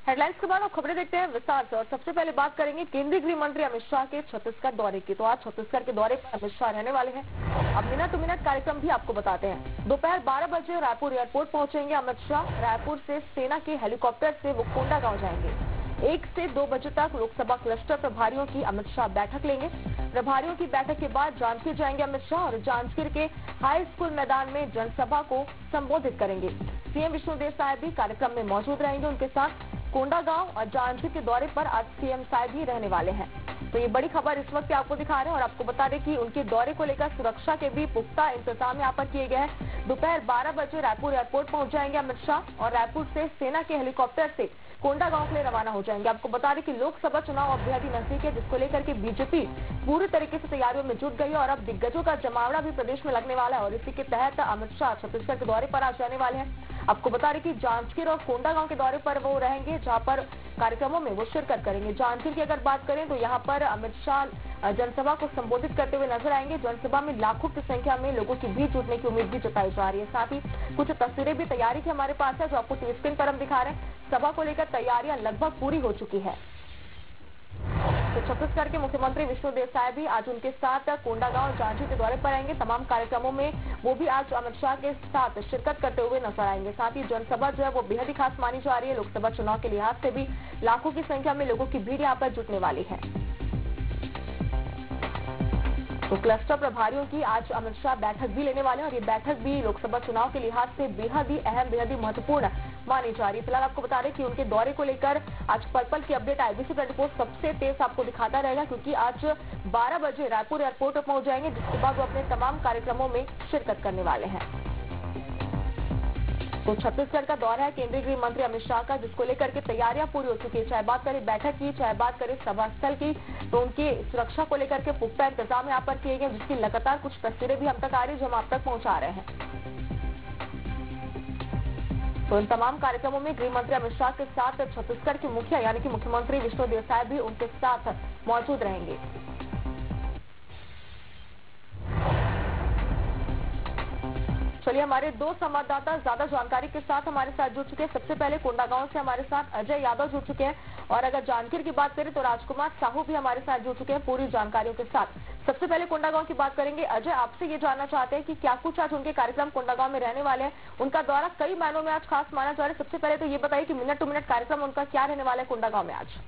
Headlines के बाद आप खबरें देखते हैं विस्तार से। और सबसे पहले बात करेंगे केंद्रीय गृह मंत्री अमित शाह के छत्तीसगढ़ दौरे की। तो आज छत्तीसगढ़ के दौरे पर अमित शाह रहने वाले हैं। अब मिनट टू मिनट कार्यक्रम भी आपको बताते हैं। दोपहर 12 बजे रायपुर एयरपोर्ट पहुंचेंगे अमित शाह। रायपुर से सेना के हेलीकॉप्टर से वो कोंडागांव जाएंगे। 1 से 2 बजे तक लोकसभा क्लस्टर प्रभारियों की अमित शाह बैठक लेंगे। प्रभारियों की बैठक के बाद जांजगीर जाएंगे अमित शाह और जांजगीर के हाई स्कूल मैदान में जनसभा को संबोधित करेंगे। सीएम विष्णुदेव साय भी कार्यक्रम में मौजूद रहेंगे। उनके साथ कोंडागांव और जांजगीर के दौरे पर आज सीएम साय भी रहने वाले हैं। तो ये बड़ी खबर इस वक्त आपको दिखा रहे हैं और आपको बता दें कि उनके दौरे को लेकर सुरक्षा के भी पुख्ता इंतजाम यहाँ पर किए गए हैं। दोपहर 12 बजे रायपुर एयरपोर्ट पहुंच जाएंगे अमित शाह और रायपुर से सेना के हेलीकॉप्टर से कोंडागांव के लिए रवाना हो जाएंगे। आपको बता दें कि लोकसभा चुनाव अब बेहद ही नजदीक है, जिसको लेकर के बीजेपी पूरी तरीके से तैयारियों में जुट गई है और अब दिग्गजों का जमावड़ा भी प्रदेश में लगने वाला है और इसी के तहत अमित शाह छत्तीसगढ़ के दौरे पर आज जाने वाले हैं। आपको बता दें कि जांजगीर और कोंडागांव के दौरे पर वो रहेंगे, जहां पर कार्यक्रमों में वो शिरकत करेंगे। जांजगीर की अगर बात करें तो यहाँ पर अमित शाह जनसभा को संबोधित करते हुए नजर आएंगे। जनसभा में लाखों की संख्या में लोगों की भीड़ जुटने की उम्मीद भी जताई जा रही है। साथ ही कुछ तस्वीरें भी तैयारी की हमारे पास है, जो आपको टीवी स्क्रीन पर हम दिखा रहे हैं। सभा को लेकर तैयारियां लगभग पूरी हो चुकी है। तो छत्तीसगढ़ के मुख्यमंत्री विष्णुदेव साय भी आज उनके साथ कोंडागांव और जांजगीर के दौरे पर आएंगे। तमाम कार्यक्रमों में वो भी आज अमित शाह के साथ शिरकत करते हुए नजर आएंगे। साथ ही जनसभा जो है वो बेहद ही खास मानी जा रही है। लोकसभा चुनाव के लिहाज से भी लाखों की संख्या में लोगों की भीड़ यहाँ पर जुटने वाली है। तो क्लस्टर प्रभारियों की आज अमित शाह बैठक भी लेने वाले हैं और ये बैठक भी लोकसभा चुनाव के लिहाज से बेहद ही अहम, बेहद ही महत्वपूर्ण मानी जा रही है। फिलहाल आपको बता दें कि उनके दौरे को लेकर आज पर्पल की अपडेट आईबीसी 24 सबसे तेज आपको दिखाता रहेगा, क्योंकि आज 12 बजे रायपुर एयरपोर्ट पर पहुंच जाएंगे, जिसके बाद वो अपने तमाम कार्यक्रमों में शिरकत करने वाले हैं। तो छत्तीसगढ़ का दौरा है केंद्रीय गृह मंत्री अमित शाह का, जिसको लेकर के तैयारियां पूरी हो चुकी है। चाहे बात करें बैठक की, चाहे बात करें सभा स्थल की, तो उनकी सुरक्षा को लेकर के पुख्ता इंतजाम यहाँ पर किए गए, जिसकी लगातार कुछ तस्वीरें भी हम तक आ रही है, जो हम आप तक पहुंचा रहे हैं। तो इन तमाम कार्यक्रमों में गृह मंत्री अमित शाह के साथ छत्तीसगढ़ के मुखिया यानी कि मुख्यमंत्री विष्णुदेव साय भी उनके साथ मौजूद रहेंगे। चलिए, हमारे 2 संवाददाता ज्यादा जानकारी के साथ हमारे साथ जुड़ चुके हैं। सबसे पहले कोंडागांव से हमारे साथ अजय यादव जुड़ चुके हैं और अगर जांजगीर की बात करें तो राजकुमार साहू भी हमारे साथ जुड़ चुके हैं पूरी जानकारियों के साथ। सबसे पहले कोंडागांव की बात करेंगे। अजय, आपसे ये जानना चाहते हैं कि क्या कुछ आज उनके कार्यक्रम कोंडागांव में रहने वाले हैं। उनका दौरा कई मायनों में आज खास माना जा रहा है। सबसे पहले तो ये बताइए कि मिनट टू मिनट कार्यक्रम उनका क्या रहने वाला है कोंडागांव में आज।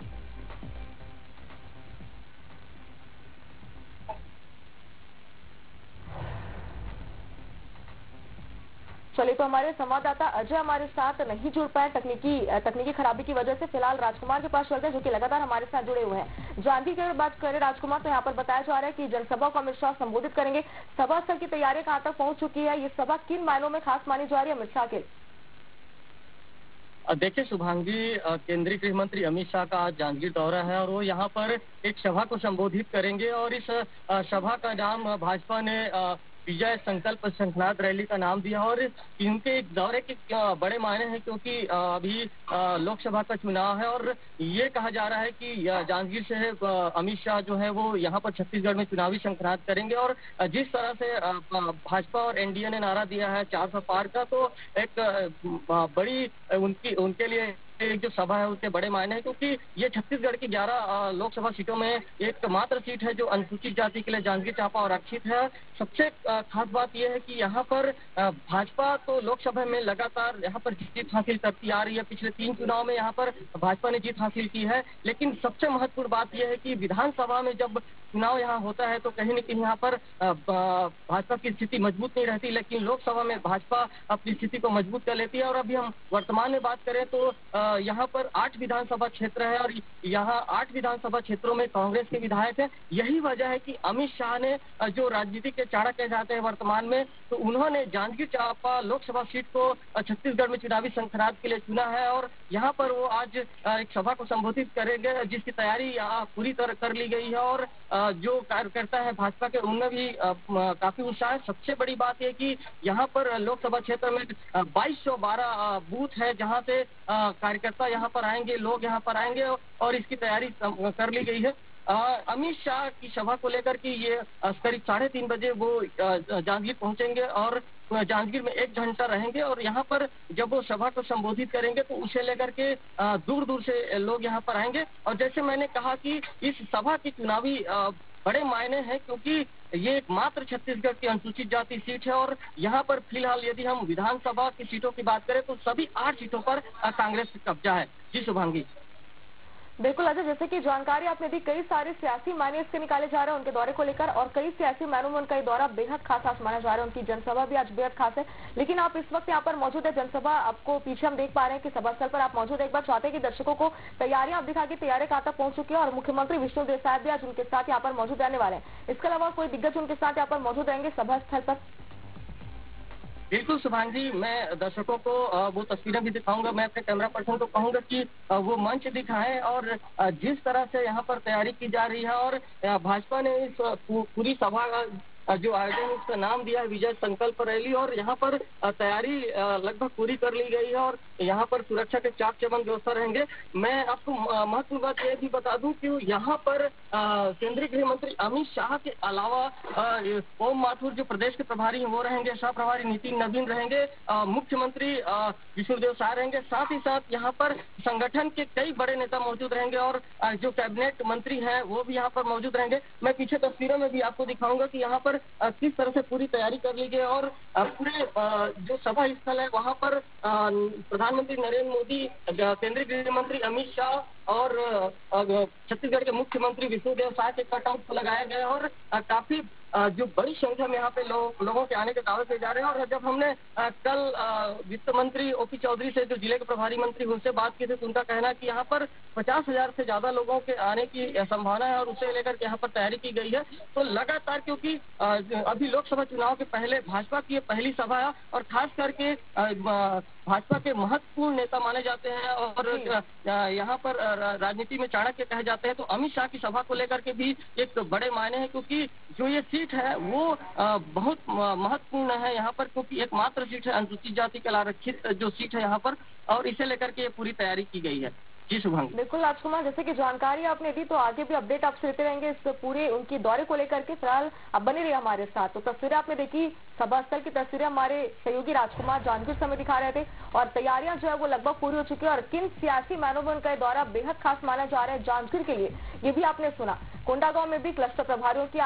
चलिए, तो हमारे संवाददाता अजय हमारे साथ नहीं जुड़ पाए तकनीकी खराबी की वजह से। फिलहाल राजकुमार के पास चलते हैं, जो कि लगातार हमारे साथ जुड़े हुए हैं। जांजगीर की बात करें राजकुमार, तो यहाँ पर बताया जा रहा है कि जनसभा को अमित शाह संबोधित करेंगे। सभा स्थल की तैयारी कहाँ तक पहुंच चुकी है? ये सभा किन मायनों में खास मानी जा रही है अमित शाह के? देखिए शुभांगी, केंद्रीय गृह मंत्री अमित शाह का आज जांजगीर दौरा है और वो यहाँ पर एक सभा को संबोधित करेंगे और इस सभा का नाम भाजपा ने विजय संकल्प शंखनाद रैली का नाम दिया। और इनके दौरे के बड़े मायने हैं, क्योंकि अभी लोकसभा का चुनाव है और ये कहा जा रहा है कि जांजगीर से अमित शाह जो है वो यहाँ पर छत्तीसगढ़ में चुनावी शंखनाद करेंगे। और जिस तरह से भाजपा और एनडीए ने नारा दिया है 400 पार का, तो एक बड़ी उनके लिए एक जो सभा है उसके बड़े मायने हैं, क्योंकि ये छत्तीसगढ़ की 11 लोकसभा सीटों में एक मात्र सीट है जो अनुसूचित जाति के लिए जांजगीर चांपा और आरक्षित है। सबसे खास बात यह है कि यहाँ पर भाजपा तो लोकसभा में लगातार यहाँ पर जीत हासिल करती आ रही है। पिछले 3 चुनाव में यहाँ पर भाजपा ने जीत हासिल की है, लेकिन सबसे महत्वपूर्ण बात यह है कि विधानसभा में जब चुनाव यहाँ होता है तो कहीं न कहीं यहाँ पर भाजपा की स्थिति मजबूत नहीं रहती, लेकिन लोकसभा में भाजपा अपनी स्थिति को मजबूत कर लेती है। और अभी हम वर्तमान में बात करें तो यहाँ पर 8 विधानसभा क्षेत्र है और यहाँ 8 विधानसभा क्षेत्रों में कांग्रेस के विधायक हैं। यही वजह है कि अमित शाह ने जो राजनीति के चाणक्य जाते हैं वर्तमान में, तो उन्होंने जांजगीर चांपा लोकसभा सीट को छत्तीसगढ़ में चुनावी शंखनाद के लिए चुना है और यहाँ पर वो आज एक सभा को संबोधित करेंगे, जिसकी तैयारी यहाँ पूरी तरह कर ली गई है। और जो कार्यकर्ता है भाजपा के, उनमें भी काफी उत्साह है। सबसे बड़ी बात यह कि यहाँ पर लोकसभा क्षेत्र में 2212 बूथ है, जहाँ से कार्यकर्ता यहाँ पर आएंगे, लोग यहाँ पर आएंगे और इसकी तैयारी कर ली गई है। अमित शाह की सभा को लेकर के ये करीब 3:30 बजे वो जांजगीर पहुंचेंगे और जांजगीर में 1 घंटा रहेंगे और यहाँ पर जब वो सभा को संबोधित करेंगे तो उसे लेकर के दूर दूर से लोग यहाँ पर आएंगे। और जैसे मैंने कहा कि इस सभा की चुनावी बड़े मायने हैं, क्योंकि ये एक मात्र छत्तीसगढ़ की अनुसूचित जाति सीट है और यहाँ पर फिलहाल यदि हम विधानसभा की सीटों की बात करें तो सभी 8 सीटों पर कांग्रेस का कब्जा है। जी शुभांगी। बिल्कुल अजय, जैसे कि जानकारी आपने दी, कई सारे सियासी मायने इसके निकाले जा रहे हैं उनके दौरे को लेकर और कई सियासी मायनों में उनका ये दौरा बेहद खास आज माना जा रहा है। उनकी जनसभा भी आज बेहद खास है। लेकिन आप इस वक्त यहाँ पर मौजूद है, जनसभा आपको पीछे हम देख पा रहे हैं कि सभा स्थल पर आप मौजूद है। एक बार चाहते हैं कि दर्शकों को तैयारियां आप दिखा के तैयारी कहाँ तक पहुंच चुकी है और मुख्यमंत्री विष्णुदेव साय भी आज उनके साथ यहाँ पर मौजूद रहने वाले हैं। इसके अलावा कोई दिग्गज उनके साथ यहाँ पर मौजूद रहेंगे सभा स्थल पर? बिल्कुल शुभांगी, मैं दर्शकों को वो तस्वीरें भी दिखाऊंगा। मैं अपने कैमरा पर्सन को कहूंगा कि वो मंच दिखाएं और जिस तरह से यहाँ पर तैयारी की जा रही है और भाजपा ने इस पूरी सभा का जो आयोजन उसका नाम दिया है विजय संकल्प रैली, और यहाँ पर तैयारी लगभग पूरी कर ली गई है और यहाँ पर सुरक्षा के चाक चौबंद व्यवस्था रहेंगे। मैं आपको महत्वपूर्ण बात यह भी बता दूं कि यहाँ पर केंद्रीय गृह मंत्री अमित शाह के अलावा ओम माथुर जो प्रदेश के प्रभारी हैं वो रहेंगे, सह प्रभारी नितिन नवीन रहेंगे, मुख्यमंत्री विष्णुदेव साय रहेंगे, साथ ही साथ यहाँ पर संगठन के कई बड़े नेता मौजूद रहेंगे और जो कैबिनेट मंत्री हैं वो भी यहाँ पर मौजूद रहेंगे। मैं पीछे तस्वीरों में भी आपको दिखाऊंगा कि यहाँ पर किस तरह से पूरी तैयारी कर ली गई और पूरे जो सभा स्थल है वहाँ पर प्रधानमंत्री नरेंद्र मोदी, केंद्रीय गृह मंत्री अमित शाह और छत्तीसगढ़ के मुख्यमंत्री विष्णुदेव साय के कटआउट लगाया गया और काफी जो बड़ी संख्या में यहाँ पे लोगों के आने के दावे किए जा रहे हैं। और जब हमने कल वित्त मंत्री ओपी चौधरी से जो जिले के प्रभारी मंत्री उनसे बात की थी तो उनका कहना है कि यहाँ पर 50,000 से ज्यादा लोगों के आने की संभावना है और उसे लेकर के यहाँ पर तैयारी की गई है। तो लगातार, क्योंकि अभी लोकसभा चुनाव के पहले भाजपा की ये पहली सभा है और खास करके भाजपा के महत्वपूर्ण नेता माने जाते हैं और यहाँ पर राजनीति में चाणक्य कहे जाते हैं। तो अमित शाह की सभा को लेकर के भी एक बड़े मायने हैं, क्योंकि जो ये सीट है वो बहुत महत्वपूर्ण है यहाँ पर, क्योंकि एकमात्र सीट है अनुसूचित जाति के आरक्षित जो सीट है यहाँ पर, और इसे लेकर के पूरी तैयारी की गई है। जी शुभांगी। बिल्कुल राजकुमार, जैसे कि जानकारी आपने दी तो आगे भी अपडेट आपसे लेते रहेंगे इस पूरे उनकी दौरे को लेकर के। फिलहाल अब बने रहिए हमारे साथ। तो तस्वीरें आपने देखी, सभा स्थल की तस्वीरें हमारे सहयोगी राजकुमार जांजगीर समय दिखा रहे थे और तैयारियां जो है वो लगभग पूरी हो चुकी है और किन सियासी मायनों में उनका दौरा बेहद खास माना जा रहा है जांजगीर के लिए, ये भी आपने सुना। कोंडागांव में भी क्लस्टर प्रभारियों की